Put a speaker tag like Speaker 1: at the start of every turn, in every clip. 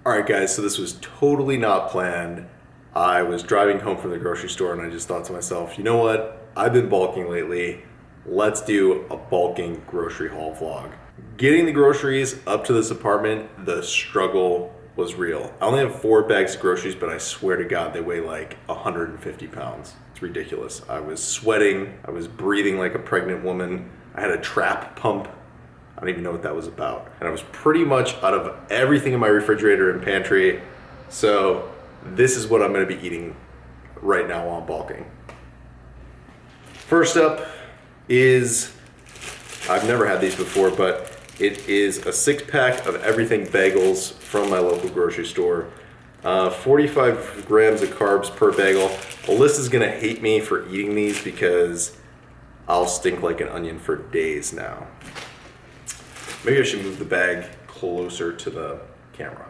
Speaker 1: Alright guys, so this was totally not planned. I was driving home from the grocery store and I just thought to myself, you know what? I've been bulking lately. Let's do a bulking grocery haul vlog. Getting the groceries up to this apartment, the struggle was real. I only have 4 bags of groceries, but I swear to God, they weigh like 150 pounds. It's ridiculous. I was sweating. I was breathing like a pregnant woman. I had a trap pump. I don't even know what that was about. And I was pretty much out of everything in my refrigerator and pantry. So this is what I'm gonna be eating right now while I'm bulking. First up is, I've never had these before, but it is a 6-pack of everything bagels from my local grocery store. 45 grams of carbs per bagel. Alyssa's gonna hate me for eating these because I'll stink like an onion for days now. Maybe I should move the bag closer to the camera.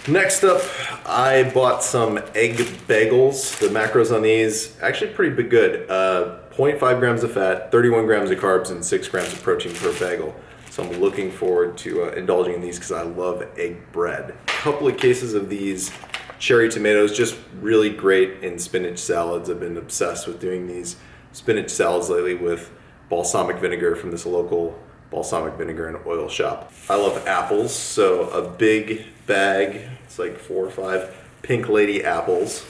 Speaker 1: Next up, I bought some egg bagels. The macros on these, actually pretty good. 0.5 grams of fat, 31 grams of carbs, and 6 grams of protein per bagel. So I'm looking forward to indulging in these because I love egg bread. A couple of cases of these cherry tomatoes, just really great in spinach salads. I've been obsessed with doing these spinach salads lately with balsamic vinegar from this local balsamic vinegar and oil shop. I love apples, so a big bag, it's like 4 or 5 Pink Lady apples.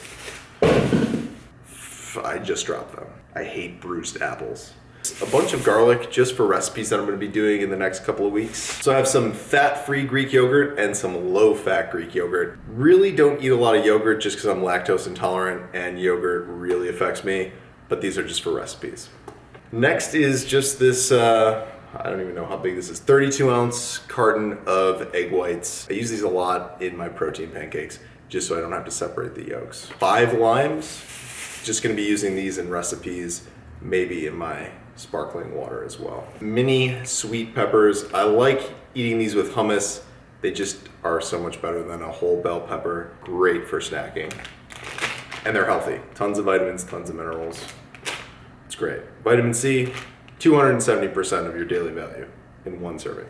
Speaker 1: I just dropped them. I hate bruised apples. A bunch of garlic just for recipes that I'm gonna be doing in the next couple of weeks. So I have some fat-free Greek yogurt and some low-fat Greek yogurt. Really don't eat a lot of yogurt just because I'm lactose intolerant and yogurt really affects me, but these are just for recipes. Next is just this, I don't even know how big this is, 32-ounce carton of egg whites. I use these a lot in my protein pancakes just so I don't have to separate the yolks. 5 limes, just gonna be using these in recipes, maybe in my sparkling water as well. Mini sweet peppers, I like eating these with hummus. They just are so much better than a whole bell pepper. Great for snacking. And they're healthy, tons of vitamins, tons of minerals. It's great. Vitamin C, 270% of your daily value in 1 serving.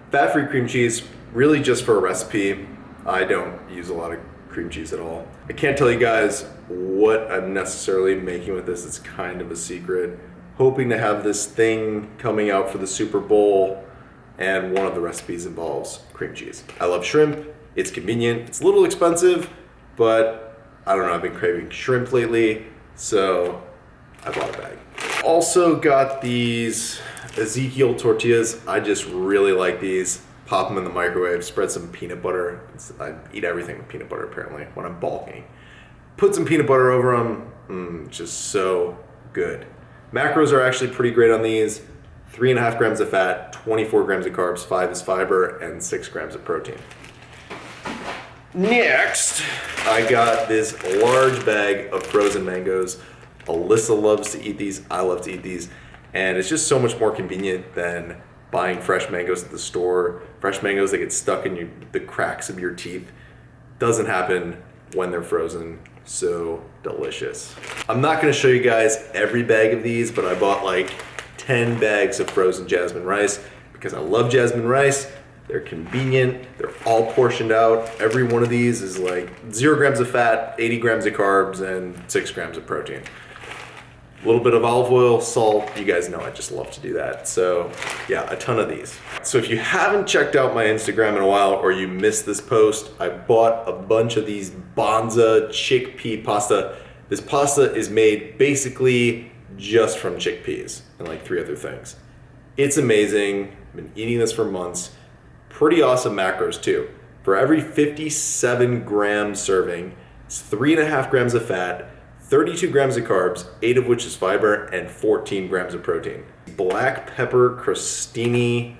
Speaker 1: Fat-free cream cheese, really just for a recipe. I don't use a lot of cream cheese at all. I can't tell you guys what I'm necessarily making with this. It's kind of a secret. Hoping to have this thing coming out for the Super Bowl, and one of the recipes involves cream cheese. I love shrimp. It's convenient. It's a little expensive, but I don't know, I've been craving shrimp lately, so I bought a bag. Also got these Ezekiel Tortillas. I just really like these. Pop them in the microwave, spread some peanut butter. I eat everything with peanut butter apparently when I'm bulking. Put some peanut butter over them, just so good. Macros are actually pretty great on these. 3.5 grams of fat, 24 grams of carbs, 5 is fiber, and 6 grams of protein. Next, I got this large bag of frozen mangoes. Alyssa loves to eat these, I love to eat these, and it's just so much more convenient than buying fresh mangoes at the store. Fresh mangoes, they get stuck in the cracks of your teeth. Doesn't happen when they're frozen. So delicious. I'm not gonna show you guys every bag of these, but I bought like 10 bags of frozen jasmine rice because I love jasmine rice. They're convenient, they're all portioned out. Every one of these is like 0 grams of fat, 80 grams of carbs, and 6 grams of protein. A little bit of olive oil, salt, you guys know I just love to do that. So yeah, a ton of these. So if you haven't checked out my Instagram in a while or you missed this post, I bought a bunch of these Bonza chickpea pasta. This pasta is made basically just from chickpeas and like 3 other things. It's amazing, I've been eating this for months. Pretty awesome macros too. For every 57 gram serving, it's 3.5 grams of fat, 32 grams of carbs, 8 of which is fiber, and 14 grams of protein. Black pepper crostini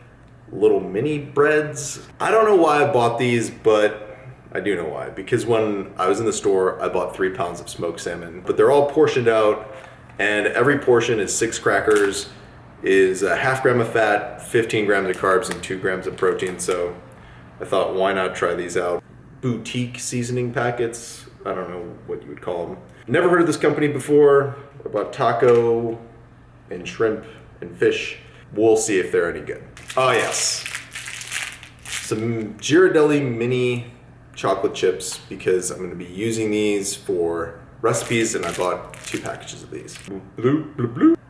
Speaker 1: little mini breads. I don't know why I bought these, but I do know why. Because when I was in the store, I bought 3 pounds of smoked salmon. But they're all portioned out, and every portion is 6 crackers, is a 0.5 gram of fat, 15 grams of carbs, and 2 grams of protein. So I thought, why not try these out? Boutique seasoning packets. I don't know what you would call them. Never heard of this company before. I bought taco and shrimp and fish. We'll see if they're any good. Oh yes, some Ghiradelli mini chocolate chips because I'm going to be using these for recipes, and I bought 2 packages of these.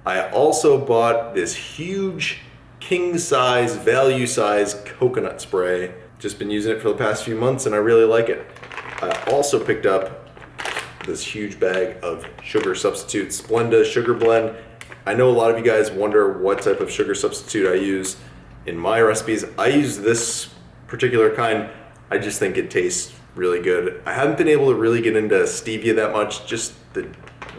Speaker 1: I also bought this huge king size, value size coconut spray. Just been using it for the past few months and I really like it. I also picked up this huge bag of sugar substitute, Splenda sugar blend. I know a lot of you guys wonder what type of sugar substitute I use in my recipes. I use this particular kind. I just think it tastes really good. I haven't been able to really get into stevia that much, just the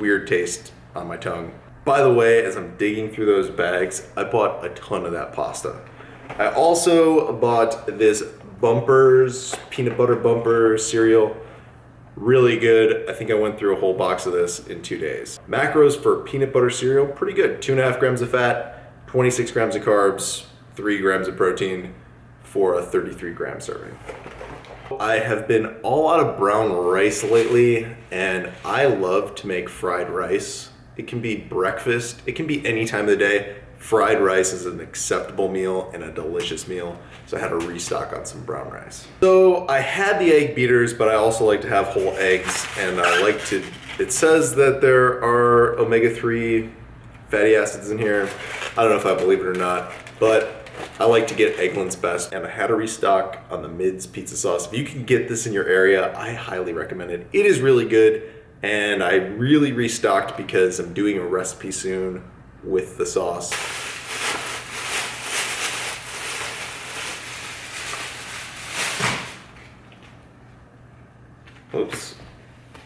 Speaker 1: weird taste on my tongue. By the way, as I'm digging through those bags, I bought a ton of that pasta. I also bought this Bumpers, peanut butter bumper cereal. Really good. I think I went through a whole box of this in 2 days. Macros for peanut butter cereal, pretty good. 2.5 grams of fat, 26 grams of carbs, 3 grams of protein for a 33 gram serving. I have been all out of brown rice lately, and I love to make fried rice. It can be breakfast, it can be any time of the day. Fried rice is an acceptable meal and a delicious meal, so I had to restock on some brown rice. So I had the egg beaters, but I also like to have whole eggs, and I like to, it says that there are omega-3 fatty acids in here. I don't know if I believe it or not, but I like to get Eggland's Best, and I had to restock on the Mids pizza sauce. If you can get this in your area, I highly recommend it. It is really good, and I really restocked because I'm doing a recipe soon with the sauce. Oops.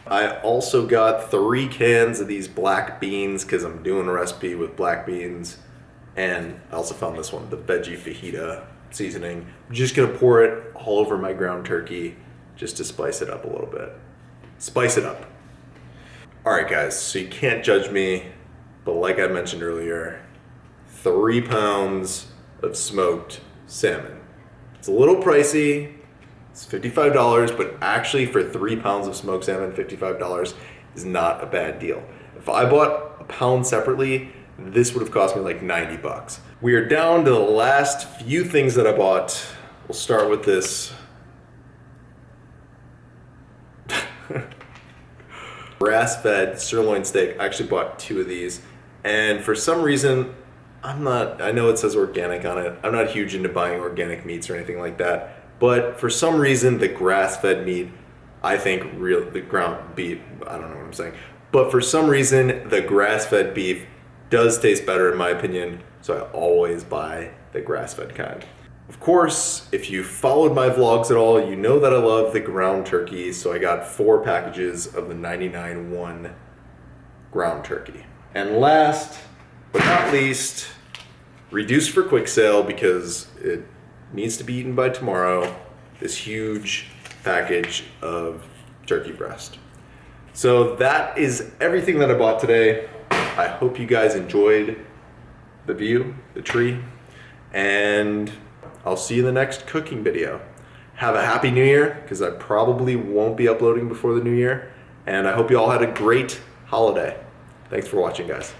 Speaker 1: I also got 3 cans of these black beans because I'm doing a recipe with black beans. And I also found this one, the veggie fajita seasoning. I'm just gonna pour it all over my ground turkey just to spice it up a little bit. Spice it up. All right, guys, so you can't judge me, but like I mentioned earlier, 3 pounds of smoked salmon. It's a little pricey. It's $55, but actually for 3 pounds of smoked salmon, $55 is not a bad deal. If I bought a pound separately, this would have cost me like 90 bucks. We are down to the last few things that I bought. We'll start with this grass-fed sirloin steak. I actually bought 2 of these, and for some reason, I know it says organic on it. I'm not huge into buying organic meats or anything like that, but for some reason, the grass-fed meat, I think the ground beef, I don't know what I'm saying, but for some reason, the grass-fed beef does taste better in my opinion, so I always buy the grass-fed kind. Of course, if you followed my vlogs at all, you know that I love the ground turkey, so I got 4 packages of the 99.1 ground turkey. And last but not least, reduced for quick sale because it needs to be eaten by tomorrow, this huge package of turkey breast. So that is everything that I bought today. I hope you guys enjoyed the view, the tree, and I'll see you in the next cooking video. Have a happy new year, because I probably won't be uploading before the new year, and I hope you all had a great holiday. Thanks for watching, guys.